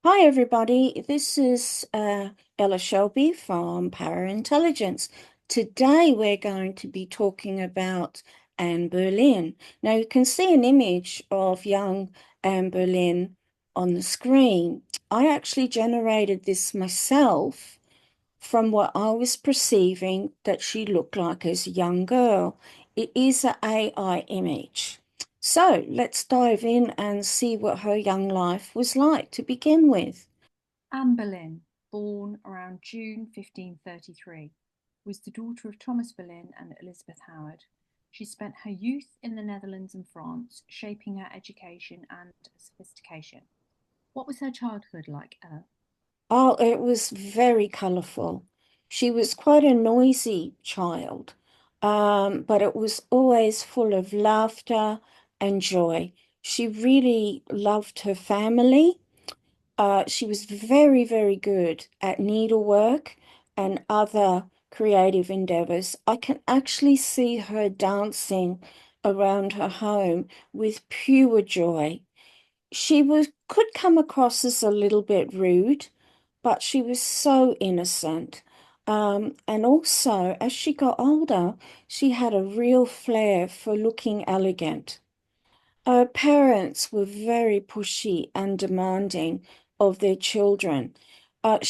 Hi, everybody. This is Ella Shelby from Power Intelligence. Today, we're going to be talking about Anne Boleyn. Now, you can see an image of young Anne Boleyn on the screen. I actually generated this myself from what I was perceiving that she looked like as a young girl. It is an AI image. So let's dive in and see what her young life was like to begin with. Anne Boleyn, born around June 1533, was the daughter of Thomas Boleyn and Elizabeth Howard. She spent her youth in the Netherlands and France, shaping her education and sophistication. What was her childhood like, Ella? Oh, it was very colourful. She was quite a noisy child, but it was always full of laughter and joy. She really loved her family. She was very, very good at needlework and other creative endeavors. I can actually see her dancing around her home with pure joy. She could come across as a little bit rude, but she was so innocent. And also, as she got older, she had a real flair for looking elegant. Her parents were very pushy and demanding of their children. Her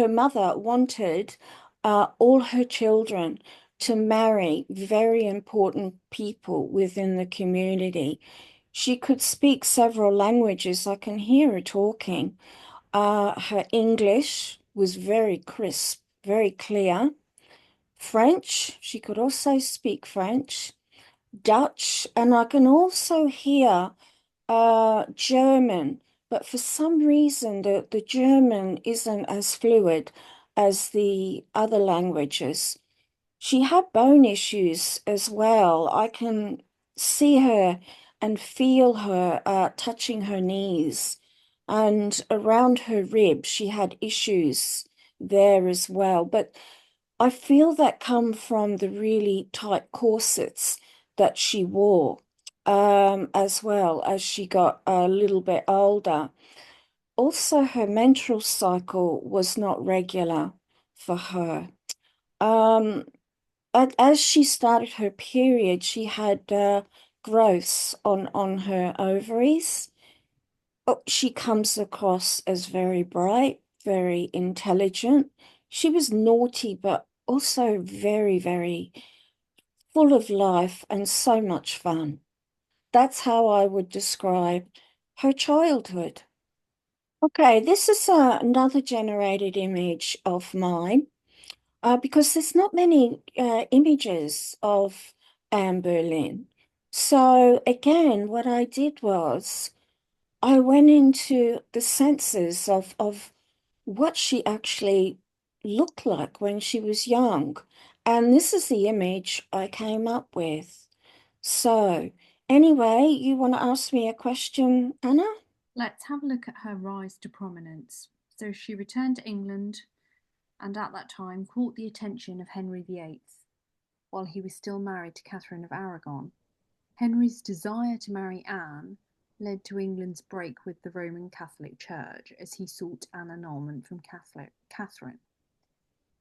mother wanted all her children to marry very important people within the community. She could speak several languages. I can hear her talking. Her English was very crisp, very clear. French, she could also speak French. Dutch, and I can also hear German, but for some reason the German isn't as fluid as the other languages. She had bone issues as well. I can see her and feel her touching her knees, and around her ribs she had issues there as well. But I feel that come from the really tight corsets that she wore, as well as she got a little bit older. Also, her menstrual cycle was not regular for her. Um, as she started her period, she had growths on her ovaries. Oh, she comes across as very bright, very intelligent. She was naughty, but also very, very full of life and so much fun. That's how I would describe her childhood. Okay, this is another generated image of mine because there's not many images of Anne Boleyn. So again, what I did was I went into the senses of what she actually looked like when she was young. And this is the image I came up with. So, anyway, you want to ask me a question, Anna? Let's have a look at her rise to prominence. So she returned to England and at that time caught the attention of Henry VIII while he was still married to Catherine of Aragon. Henry's desire to marry Anne led to England's break with the Roman Catholic Church as he sought an annulment from Catherine.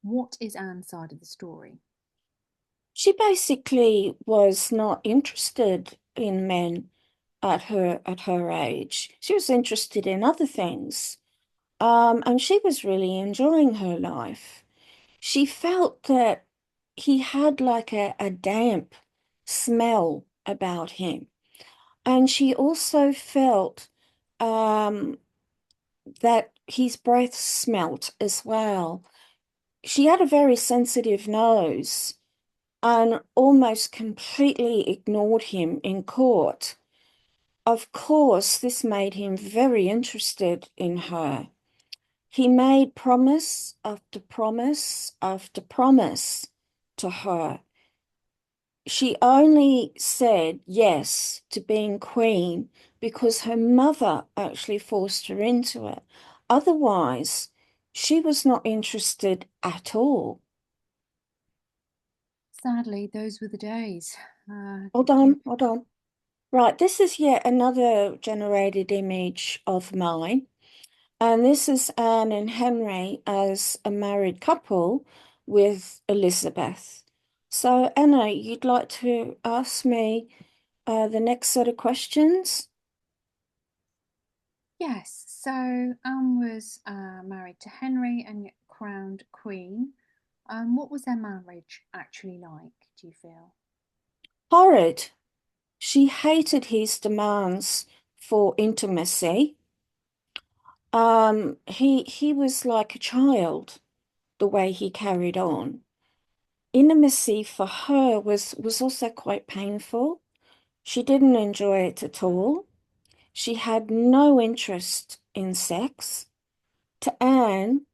What is Anne's side of the story? She basically was not interested in men at her age. She was interested in other things. And she was really enjoying her life. She felt that he had like a damp smell about him. And she also felt um, that his breath smelt as well. She had a very sensitive nose and almost completely ignored him in court. Of course, this made him very interested in her. He made promise after promise after promise to her. She only said yes to being queen because her mother actually forced her into it. Otherwise, she was not interested at all. Sadly, those were the days. Hold You, on, hold on. Right, this is yet another generated image of mine. And this is Anne and Henry as a married couple with Elizabeth. So, Anna, you'd like to ask me the next set of questions? Yes, so Anne was married to Henry and crowned queen. What was their marriage actually like, do you feel? Horrid. She hated his demands for intimacy. He was like a child, the way he carried on. Intimacy for her was also quite painful. She didn't enjoy it at all. She had no interest in sex. To Anne,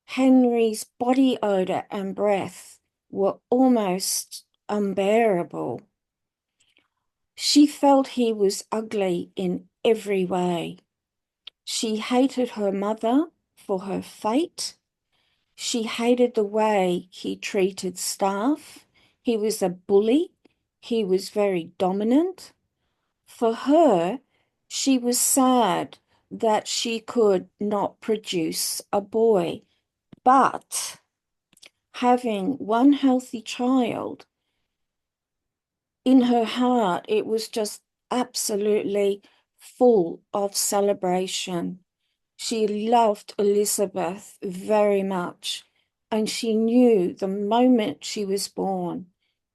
Henry's body odor and breath were almost unbearable. She felt he was ugly in every way. She hated her mother for her fate. She hated the way he treated staff. He was a bully. He was very dominant. For her, she was sad that she could not produce a boy, but having one healthy child in her heart, it was just absolutely full of celebration. She loved Elizabeth very much, and she knew the moment she was born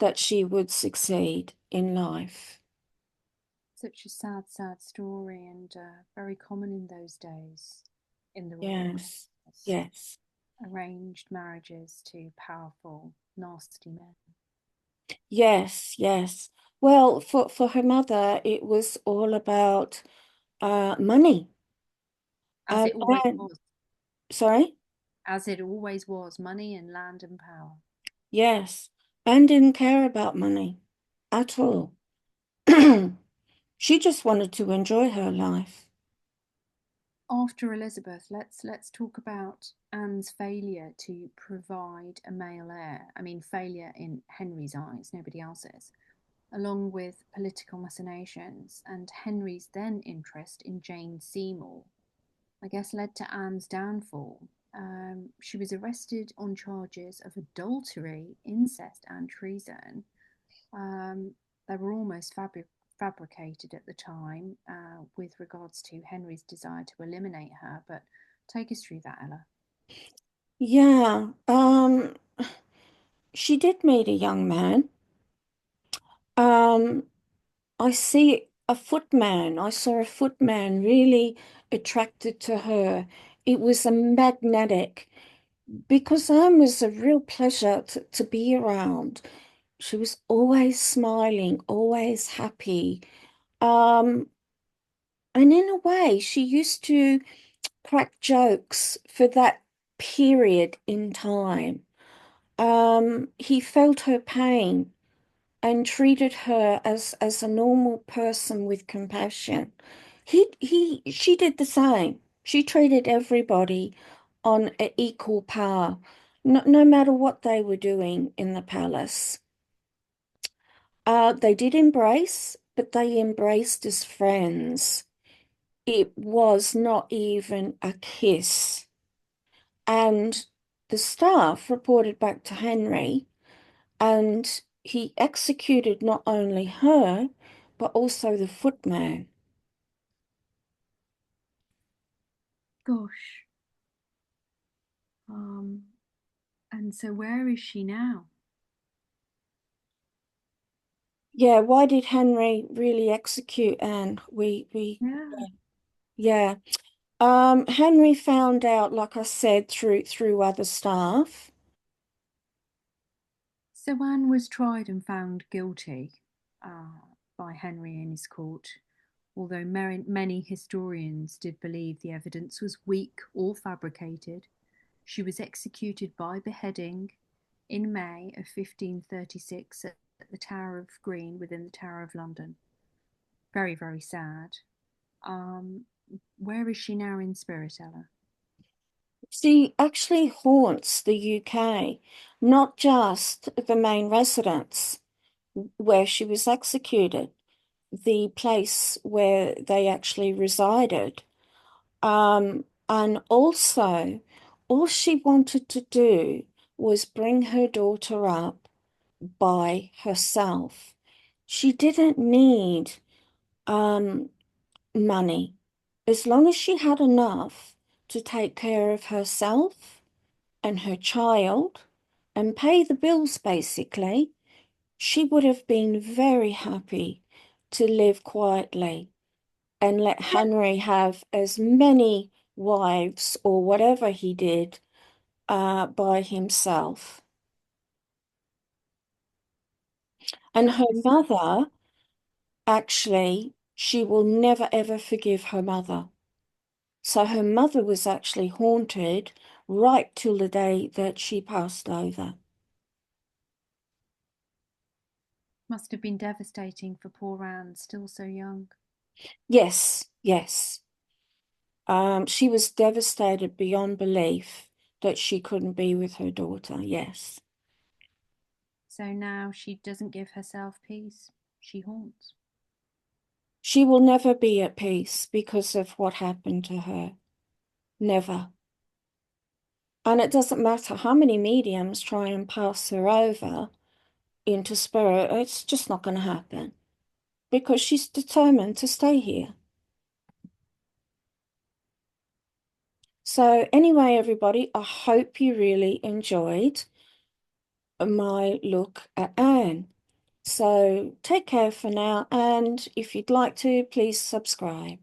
that she would succeed in life. Such a sad, sad story, and very common in those days in the royal Yes, courts. yes, Arranged marriages to powerful, nasty men. yes, yes. Well, for her mother, it was all about money. As it always And was. sorry, As it always was, money and land and power. yes, Anne didn't care about money at all. She just wanted to enjoy her life. After Elizabeth, let's talk about Anne's failure to provide a male heir. I mean, failure in Henry's eyes, nobody else's, along with political machinations and Henry's then interest in Jane Seymour, I guess led to Anne's downfall. She was arrested on charges of adultery, incest, and treason. They were almost fabricated at the time with regards to Henry's desire to eliminate her. But take us through that, Ella. Yeah, she did meet a young man. Um, I see a footman. I saw a footman really attracted to her. It was a magnetic because Anne was a real pleasure to be around. She was always smiling, always happy. Um, and in a way, she used to crack jokes for that period in time. He felt her pain and treated her as a normal person with compassion. She did the same. She treated everybody on an equal par, no matter what they were doing in the palace. They did embrace, but they embraced as friends. It was not even a kiss. And the staff reported back to Henry, and he executed not only her, but also the footman. Gosh. And so where is she now? Yeah, why did Henry really execute Anne? Yeah. Yeah. Henry found out, like I said, through other staff. So Anne was tried and found guilty by Henry in his court, although many historians did believe the evidence was weak or fabricated. She was executed by beheading in May of 1536 at the Tower of Green within the Tower of London. Very, very sad. Um, where is she now in spirit, Ella? She actually haunts the UK, not just the main residence where she was executed, the place where they actually resided. And also, all she wanted to do was bring her daughter up by herself. She didn't need um, money. As long as she had enough to take care of herself and her child and pay the bills, basically, she would have been very happy to live quietly and let Henry have as many wives or whatever he did by himself. And That her is mother, actually, she will never ever forgive her mother. So her mother was actually haunted right till the day that she passed over. must have been devastating for poor Anne, still so young. Yes, yes. She was devastated beyond belief that she couldn't be with her daughter. Yes. So now she doesn't give herself peace. She haunts. She will never be at peace because of what happened to her. Never. And it doesn't matter how many mediums try and pass her over into spirit, it's just not going to happen because she's determined to stay here. So, anyway, everybody, I hope you really enjoyed my look at Anne. So, take care for now. And if you'd like to, please subscribe.